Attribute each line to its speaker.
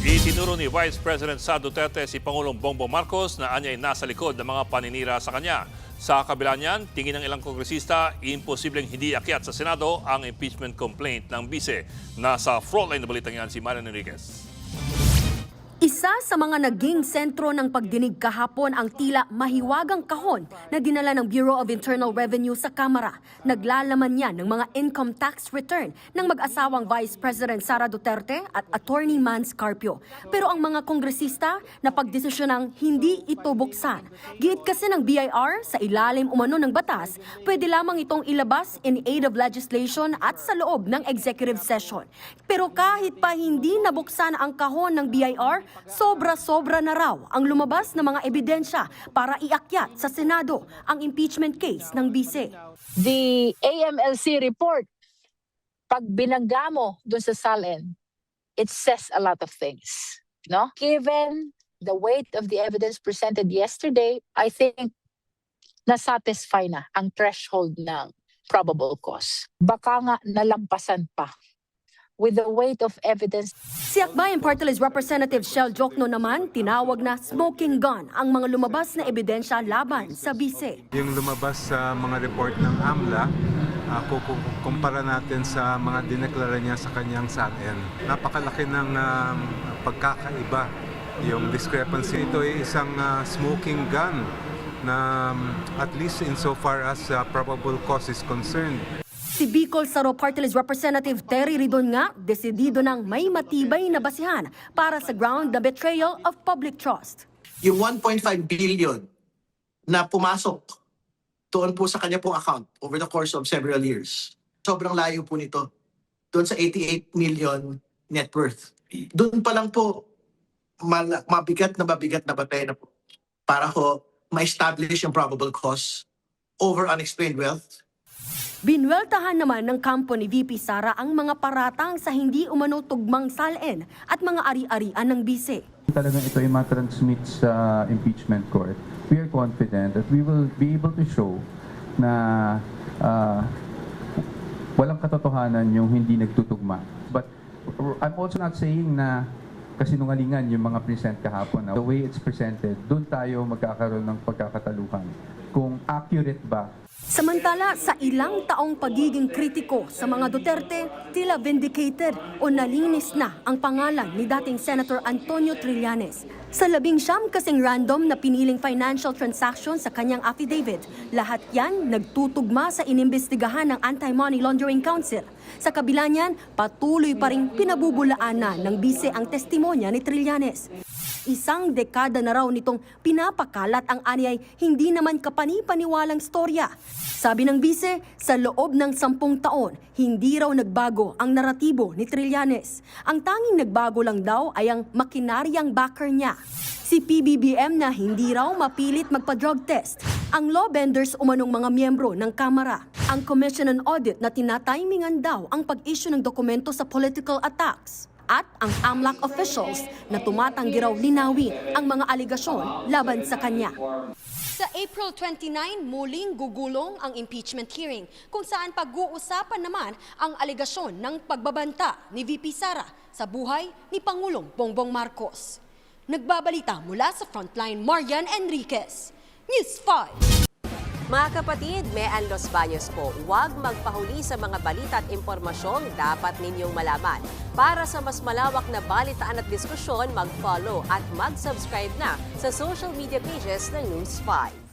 Speaker 1: Itinuro ni Vice President Sara Duterte si Pangulong Bongbong Marcos na anya'y nasa likod ng mga paninira sa kanya. Sa kabila niyan, tingin ng ilang kongresista, imposibleng hindi akyat sa Senado ang impeachment complaint ng bise. Nasa frontline na balitang yan si Marian Enriquez.
Speaker 2: Isa sa mga naging sentro ng pagdinig kahapon ang tila mahiwagang kahon na dinala ng Bureau of Internal Revenue sa Kamara. Naglalaman niya ng mga income tax return ng mag-asawang Vice President Sara Duterte at Attorney Mans Carpio. Pero ang mga kongresista na pagdesisyonang hindi ito buksan. Giit kasi ng BIR, sa ilalim umano ng batas, pwede lamang itong ilabas in aid of legislation at sa loob ng executive session. Pero kahit pa hindi nabuksan ang kahon ng BIR, sobra-sobra na raw ang lumabas na mga ebidensya para iakyat sa Senado ang impeachment case ng bise.
Speaker 3: The AMLC report, pag binangga mo dun sa SALN, it says a lot of things. No? Given the weight of the evidence presented yesterday, I think nasatisfy na ang threshold ng probable cause. Baka nga nalampasan pa with the weight of evidence.
Speaker 2: Si Akbayan Party List Representative Shell Jokno naman, tinawag na smoking gun ang mga lumabas na ebidensya laban sa bise.
Speaker 4: Yung lumabas sa mga report ng AMLA, kukumpara natin sa mga dineklara niya sa kanyang SALN. Napakalaki ng pagkakaiba. Yung discrepancy ito ay isang smoking gun na at least insofar as probable cause is concerned.
Speaker 2: Si Bicol Saro Party List Representative Terry Ridon nga, desidido ng may matibay na basihan para sa ground na betrayal of public trust.
Speaker 5: Yung 1.5 billion na pumasok doon po sa kanya pong account over the course of several years, sobrang layo po nito doon sa 88 million net worth. Doon pa lang po mabigat na batay na po para ho ma-establish yung probable cause over unexplained wealth.
Speaker 2: Binweltahan naman ng kampo ni VP Sara ang mga paratang sa hindi umano tugmang SALN at mga ari-arian ng bise.
Speaker 6: Talagang ito ay matransmit sa impeachment court. We are confident that we will be able to show na walang katotohanan yung hindi nagtutugma. But I'm also not saying na kasinungalingan yung mga present kahapon. The way it's presented, doon tayo magkakaroon ng pagkakataluhan. Kung accurate ba.
Speaker 2: Samantala, sa ilang taong pagiging kritiko sa mga Duterte, tila vindicated o nalinis na ang pangalan ni dating Senator Antonio Trillanes. Sa 19 kasing random na piniling financial transaction sa kanyang affidavit, lahat yan nagtutugma sa inimbestigahan ng Anti-Money Laundering Council. Sa kabila niyan, patuloy pa rin pinabubulaan na ng bise ang testimonya ni Trillanes. Isang dekada na raw nitong pinapakalat ang anyay hindi naman kapani-paniwalang storya. Sabi ng bise, sa loob ng 10 taon, hindi raw nagbago ang naratibo ni Trillanes. Ang tanging nagbago lang daw ay ang makinaryang backer niya. Si PBBM na hindi raw mapilit magpa-drug test. Ang law benders umanong mga miyembro ng Kamara. Ang Commission on Audit na tinatimingan daw ang pag-issue ng dokumento sa political attacks. At ang AMLAC officials na tumatanggi raw linawin ang mga aligasyon laban sa kanya. Sa April 29, muling gugulong ang impeachment hearing kung saan pag-uusapan naman ang aligasyon ng pagbabanta ni VP Sara sa buhay ni Pangulong Bongbong Marcos. Nagbabalita mula sa Frontline, Marian Enriquez, News 5.
Speaker 7: Mga kapatid, Mean Los Baños po, huwag magpahuli sa mga balita at impormasyong dapat ninyong malaman. Para sa mas malawak na balitaan at diskusyon, mag-follow at mag-subscribe na sa social media pages ng News 5.